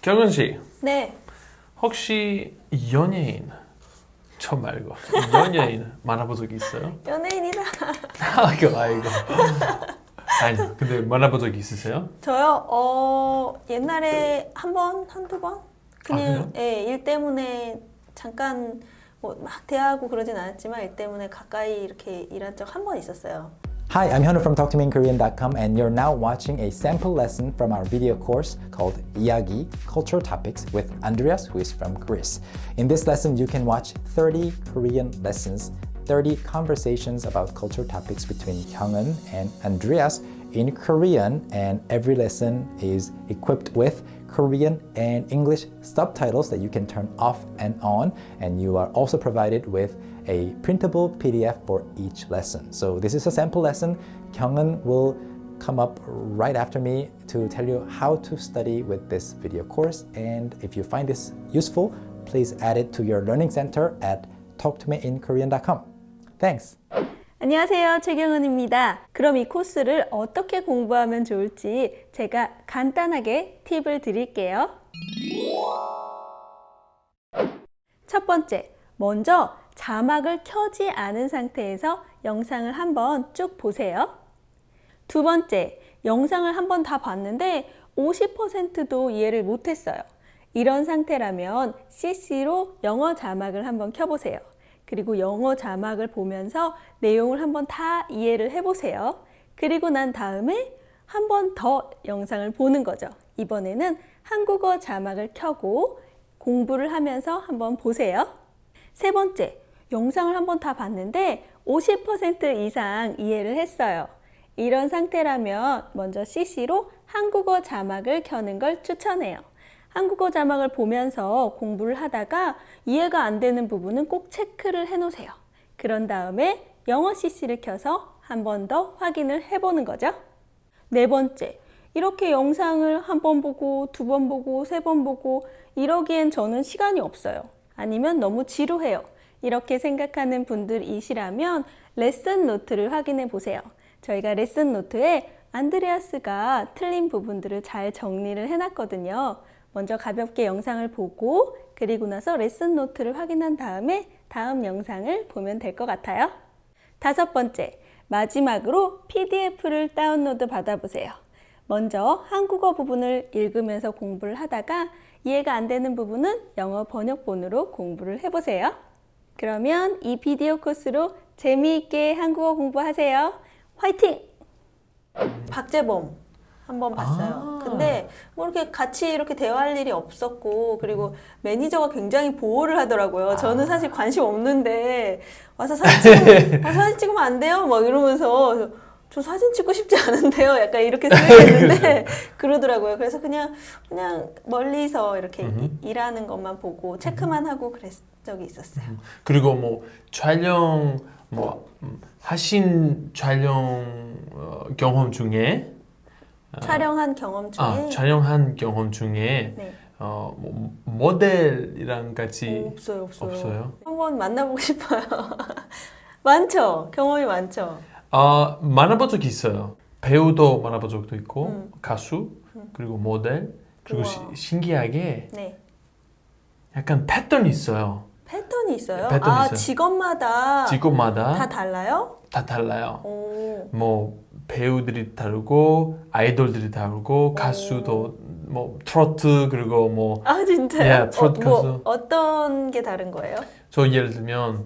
경은 씨, 네. 혹시 연예인, 저 말고 연예인 만나본 적 있어요? 연예인이다. 아이고. 아니, 근데 만나본 적 있으세요? 저요? 옛날에 한 번, 한두 번? 그냥, 그래요? 예, 일 때문에 잠깐 막 대화하고 그러진 않았지만 일 때문에 가까이 이렇게 일한 적 한 번 있었어요. Hi, I'm Hyunwoo from TalkToMeInKorean.com and you're now watching a sample lesson from our video course called 이야기 Cultural Topics with Andreas, who is from Greece. In this lesson, you can watch 30 Korean lessons, 30 conversations about cultural topics between Hyungwoo and Andreas in Korean, and every lesson is equipped with Korean and English subtitles that you can turn off and on, and you are also provided with a printable PDF for each lesson. So this is a sample lesson. Kyungwon will come up right after me to tell you how to study with this video course, and if you find this useful, please add it to your learning center at talktomeinkorean.com. Thanks! 안녕하세요, 최경은입니다. 그럼 이 코스를 어떻게 공부하면 좋을지 제가 간단하게 팁을 드릴게요. 첫 번째, 먼저 자막을 켜지 않은 상태에서 영상을 한번 쭉 보세요. 두 번째, 영상을 한번 다 봤는데 50%도 이해를 못했어요. 이런 상태라면 CC로 영어 자막을 한번 켜보세요. 그리고 영어 자막을 보면서 내용을 한번 다 이해를 해보세요. 그리고 난 다음에 한 번 더 영상을 보는 거죠. 이번에는 한국어 자막을 켜고 공부를 하면서 한번 보세요. 세 번째, 영상을 한번 다 봤는데 50% 이상 이해를 했어요. 이런 상태라면 먼저 CC로 한국어 자막을 켜는 걸 추천해요. 한국어 자막을 보면서 공부를 하다가 이해가 안 되는 부분은 꼭 체크를 해 놓으세요. 그런 다음에 영어 CC를 켜서 한 번 더 확인을 해보는 거죠. 네 번째, 이렇게 영상을 한 번 보고 두 번 보고 세 번 보고 이러기엔 저는 시간이 없어요. 아니면 너무 지루해요. 이렇게 생각하는 분들이시라면 레슨 노트를 확인해 보세요. 저희가 레슨 노트에 안드레아스가 틀린 부분들을 잘 정리를 해놨거든요. 먼저 가볍게 영상을 보고 그리고 나서 레슨 노트를 확인한 다음에 다음 영상을 보면 될 것 같아요. 다섯 번째, 마지막으로 PDF를 다운로드 받아보세요. 먼저 한국어 부분을 읽으면서 공부를 하다가 이해가 안 되는 부분은 영어 번역본으로 공부를 해보세요. 그러면 이 비디오 코스로 재미있게 한국어 공부하세요. 화이팅! 박재범 한번 봤어요. 근데 뭐 이렇게 같이 이렇게 대화할 일이 없었고, 그리고 매니저가 굉장히 보호를 하더라고요. 저는 사실 관심 없는데 와서 사진 찍으면 안 돼요? 막 이러면서 저 사진 찍고 싶지 않은데요. 약간 이렇게 생각했는데 그러더라고요. 그래서 그냥 멀리서 이렇게 일하는 것만 보고 체크만 하고 그랬 적이 있었어요. 그리고 뭐 촬영 하신 촬영 경험 중에 촬영한 경험 중에 촬영한 경험 중에 네. 모델이랑 같이 없어요. 한번 만나보고 싶어요. 많죠? 경험이 많죠? 만나본 적이 있어요. 배우도 만나본 적도 있고 가수 그리고 모델 그리고 신기하게 네. 약간 패턴이 있어요. 패턴이 있어요? 패턴이 있어요. 직업마다 다 달라요? 다 달라요. 오. 뭐 배우들이 다르고 아이돌들이 다르고 가수도 뭐 트로트 그리고 뭐 진짜요? 트로트 가수. 어떤 게 다른 거예요? 저 예를 들면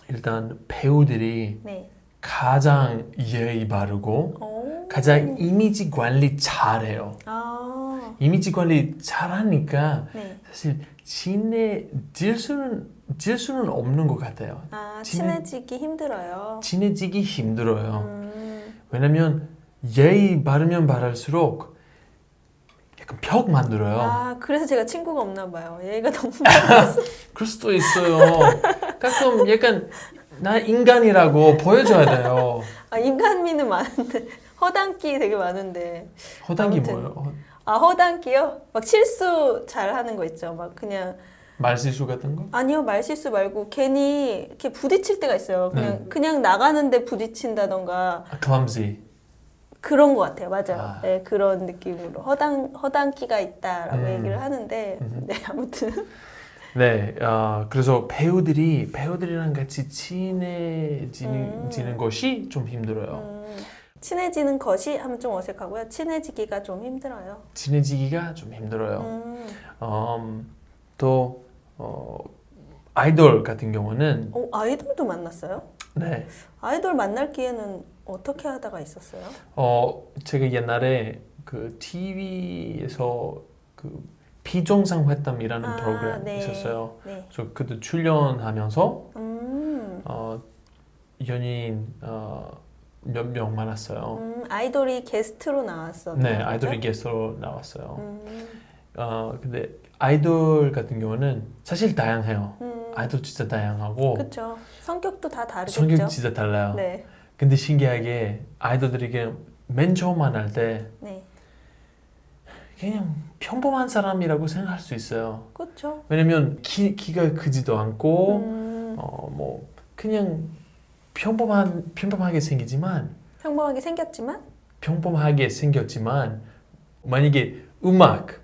일단 배우들이 네. 가장 예의 바르고 가장 이미지 관리 잘해요. 이미지 관리 잘하니까 네. 사실 친해질 수는 없는 것 같아요. 친해지기 힘들어요. 친해지기 힘들어요. 왜냐면 예의 바르면 바를수록 약간 벽 만들어요. 그래서 제가 친구가 없나 봐요. 예의가 너무 그럴 수도 있어요. 가끔 약간 나 인간이라고 보여줘야 돼요. 인간미는 많은데 허당끼 되게 많은데. 허당이 아무튼. 뭐예요? 허당끼요? 막 실수 잘 하는 거 있죠. 막 그냥 말실수 같은 거? 아니요, 말실수 말고 괜히 이렇게 부딪힐 때가 있어요. 그냥 나가는데 부딪힌다던가. clumsy. 그런 것 같아요. 맞아요. 아. 네, 그런 느낌으로 허당끼가 있다라고 얘기를 하는데 네, 아무튼 네, 그래서 배우들이랑 같이 친해지는 것이 좀 힘들어요. 친해지는 것이 하면 좀 어색하고요. 친해지기가 좀 힘들어요. 친해지기가 좀 힘들어요. 또 아이돌 같은 경우는 아이돌도 만났어요? 네, 아이돌 만날 기회는 어떻게 하다가 있었어요? 제가 옛날에 그 TV에서 그 비정상 회담이라는 프로그램 네. 있었어요. 네. 그래서 그때 출연하면서 연예인 몇 명 많았어요. 아이돌이 게스트로 나왔었나요? 네, 아이돌이 게스트로 나왔어요. 근데 아이돌 같은 경우는 사실 다양해요. 아이돌 진짜 다양하고 그렇죠. 성격도 다 다르겠죠. 성격 진짜 달라요. 네. 근데 신기하게 아이돌들이 맨 처음 만날 때 네. 그냥 평범한 사람이라고 생각할 수 있어요. 그렇죠. 왜냐면 키가 크지도 않고 뭐 그냥 평범하게 생기지만 평범하게 생겼지만 만약에 음악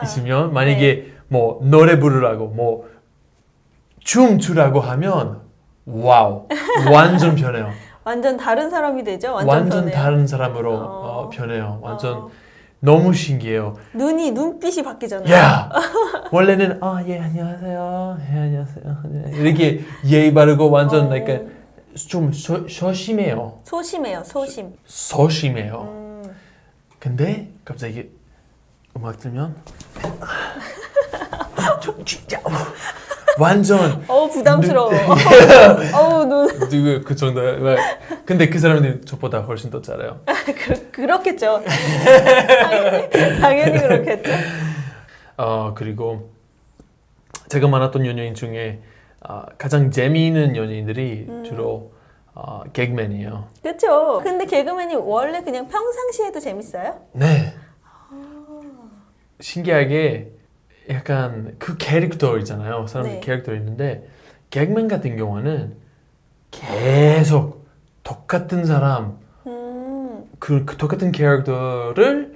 있으면 만약에 뭐 노래 부르라고 뭐 춤 추라고 하면 와우 완전 변해요. 완전 다른 사람이 되죠. 완전 변해요. 다른 사람으로 변해요. 완전 너무 신기해요. 눈빛이 바뀌잖아요. 야 원래는 예 안녕하세요. 예 안녕하세요. 이렇게 예의 바르고 완전 그러니까 좀 소심해요. 소심해요. 근데 갑자기 음악 들면 진짜 완전 부담스러워. 눈. 그 정도. 근데 그 사람들이 저보다 훨씬 더 잘해요. 그렇겠죠. 당연히 그렇겠죠. 그리고 제가 만났던 연예인 중에 가장 재미있는 연예인들이 주로 개그맨이에요. 그렇죠. 근데 개그맨이 원래 그냥 평상시에도 재밌어요? 네. 신기하게 약간 그 캐릭터 있잖아요. 사람들 네. 캐릭터 있는데 개그맨 같은 경우는 계속 똑같은 사람 그 똑같은 캐릭터를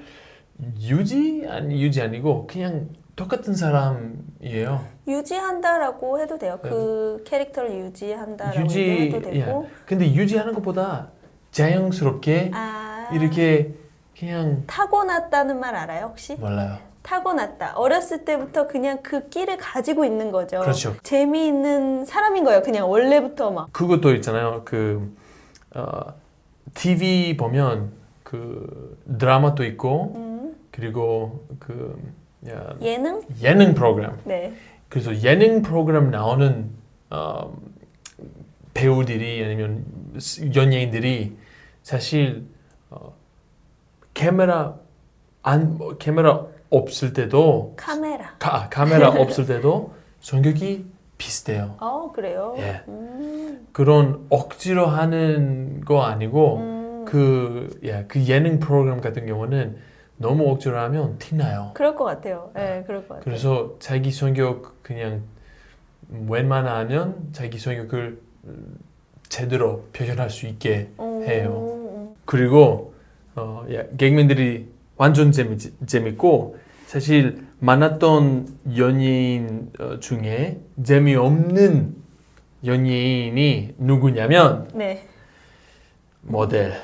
유지 아니고 그냥 똑같은 사람이에요. 유지한다라고 해도 돼요. 그 캐릭터를 유지한다라고 해도 되고. 근데 유지하는 것보다 자연스럽게 이렇게 그냥 타고났다는 말 알아요, 혹시? 몰라요. 타고났다. 어렸을 때부터 그냥 그 끼를 가지고 있는 거죠. 그렇죠. 재미있는 사람인 거예요. 그냥 원래부터 막. 그것도 있잖아요. TV 보면 그 드라마도 있고 그리고 예능 프로그램. 네. 그래서 예능 프로그램 나오는 배우들이 아니면 연예인들이 사실 카메라 없을 때도 카메라 없을 때도 성격이 비슷해요. 그래요? 예. 그런 억지로 하는 거 아니고 그 예능 프로그램 같은 경우는 너무 억지로 하면 티나요. 그럴 것 같아요. 네, 그럴 것 같아요. 그래서 자기 성격 그냥 웬만하면 자기 성격을 제대로 표현할 수 있게 해요. 그리고 개그맨들이 완전 재밌고 사실 만났던 연예인 중에 재미없는 연예인이 누구냐면 네. 모델죠.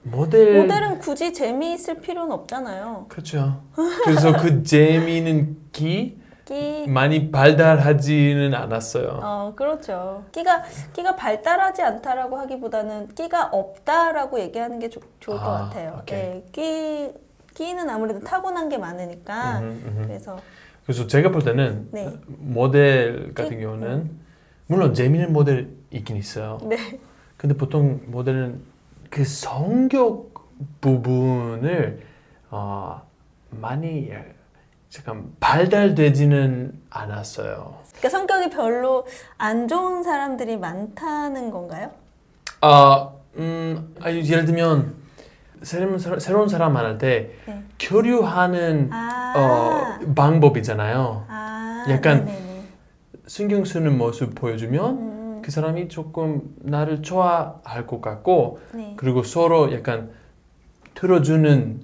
모델은 굳이 재미있을 필요는 없잖아요. 그렇죠. 그래서 그 재미있는 끼 많이 발달하지는 않았어요. 그렇죠. 끼가 발달하지 않다라고 하기보다는 끼가 없다라고 얘기하는 게 좋을 것 같아요. 네, 끼는 아무래도 타고난 게 많으니까. 그래서 제가 볼 때는 모델 같은 경우는 물론 재미있는 모델 있긴 있어요. 네. 근데 보통 모델은 그 성격 부분을 많이 잠깐 발달되지는 않았어요. 그러니까 성격이 별로 안 좋은 사람들이 많다는 건가요? 예를 들면 새로운 사람 만날 때 교류하는 방법이잖아요. 약간 신경 쓰는 모습 보여주면 그 사람이 조금 나를 좋아할 것 같고 네. 그리고 서로 약간 들어주는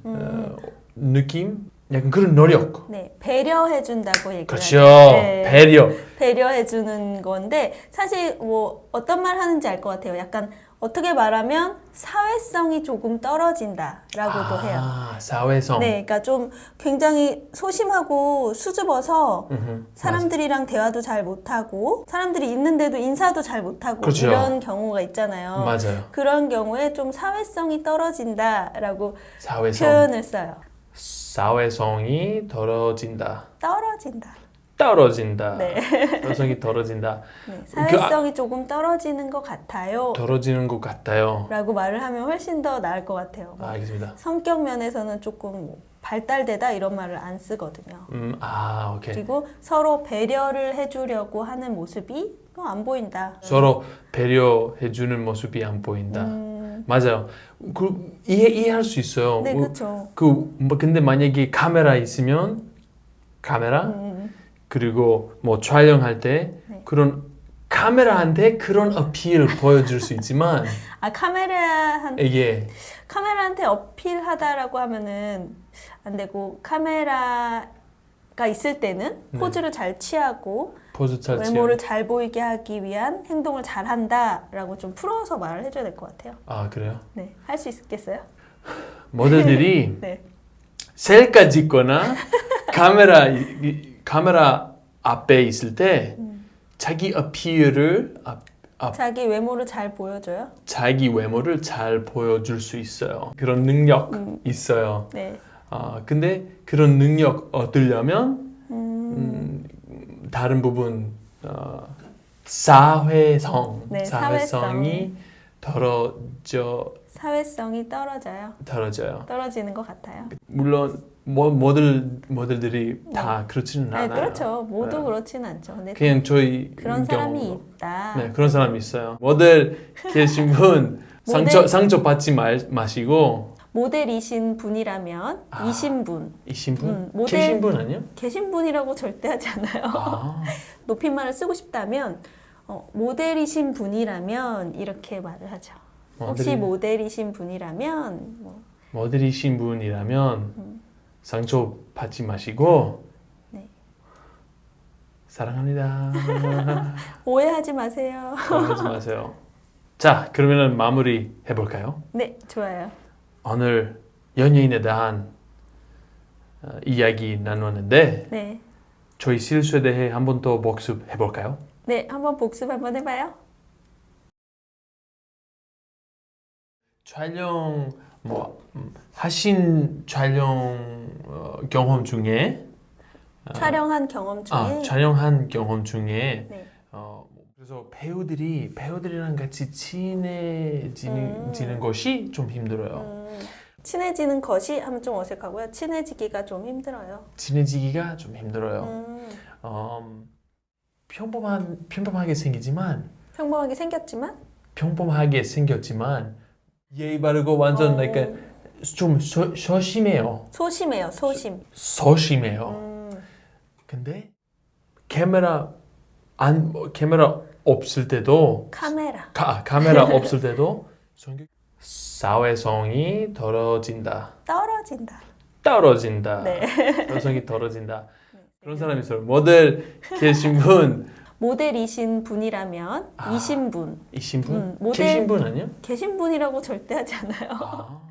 느낌? 약간 그런 노력. 네, 배려해준다고 얘기를 그렇죠. 하죠. 네. 배려. 배려해주는 건데 사실 뭐 어떤 말 하는지 알 것 같아요. 약간 어떻게 말하면 사회성이 조금 떨어진다라고도 해요. 사회성. 네, 그러니까 좀 굉장히 소심하고 수줍어서 사람들이랑 대화도 잘 못하고 사람들이 있는데도 인사도 잘 못하고 그렇죠. 이런 경우가 있잖아요. 맞아요. 그런 경우에 좀 사회성이 떨어진다라고 사회성. 표현을 써요. 사회성이 떨어진다. 떨어진다. 떨어진다. 네. 사회성이 떨어진다. 네, 사회성이 조금 떨어지는 것 같아요. 떨어지는 것 같아요. 라고 말을 하면 훨씬 더 나을 것 같아요. 뭐 알겠습니다. 성격 면에서는 조금 뭐 발달되다 이런 말을 안 쓰거든요. 오케이. 그리고 서로 배려를 해주려고 하는 모습이 안 보인다. 서로 배려해주는 모습이 안 보인다. 맞아요. 이해할 수 있어요. 네, 그렇죠. 근데 만약에 카메라 있으면 카메라 그리고 뭐 촬영할 때 네. 그런 카메라한테 그런 어필을 보여줄 수 있지만 이게 카메라한테 어필하다라고 하면은 안 되고 카메라가 있을 때는 포즈를 잘 취하고 포즈 잘 외모를 잘 보이게 하기 위한 행동을 잘 한다라고 좀 풀어서 말을 해줘야 될 것 같아요. 그래요? 네, 할 수 있겠어요? 모델들이 네. 셀카 찍거나 카메라 앞에 있을 때 자기 어필을 자기 외모를 잘 보여줘요? 자기 외모를 잘 보여줄 수 있어요. 그런 능력 있어요. 네. 근데 그런 능력 얻으려면 다른 부분 사회성이 네, 사회성이 사회성이 떨어져요. 떨어지는 것 같아요. 물론 모델들이 다 그렇지는 네, 않아요. 그렇죠. 모두 그렇지는 않죠. 근데 그냥 저희 그런 사람이 경우로. 있다. 네, 그런 사람이 있어요. 모델 계신 분 상처 받지 마시고 모델이신 분이라면 이신분. 이신분? 모델- 계신 분 아니요? 계신 분이라고 절대 하지 않아요. 높임말을 쓰고 싶다면 모델이신 분이라면 이렇게 말을 하죠. 혹시 모델이신 분이라면 뭐. 모델이신 분이라면 상처 받지 마시고 네. 사랑합니다. 오해하지 마세요. 하지 마세요. 자, 그러면 마무리 해볼까요? 네, 좋아요. 오늘 연예인에 대한 이야기 나눴는데 네. 저희 실수에 대해 한 번 더 복습해볼까요? 네, 한번 복습 한번 해봐요. 촬영 하신 촬영 경험 중에 촬영한 경험 중에 촬영한 경험 중에 네. 그래서 배우들이랑 같이 친해지는 것이 좀 힘들어요. 친해지는 것이 하면 좀 어색하고요. 친해지기가 좀 힘들어요. 친해지기가 좀 힘들어요. 평범하게 생기지만 평범하게 생겼지만 예의 바르고 완전 약간 좀 소심해요. 소심해요. 근데 카메라 없을 때도 카메라 없을 때도 사회성이 떨어진다. 네. 사회성이 떨어진다. 그런 사람이 있어요. 모델 계신 분. 모델이신 분이라면 이신분. 이신분? 모델- 계신 분 아니요? 계신 분이라고 절대 하지 않아요.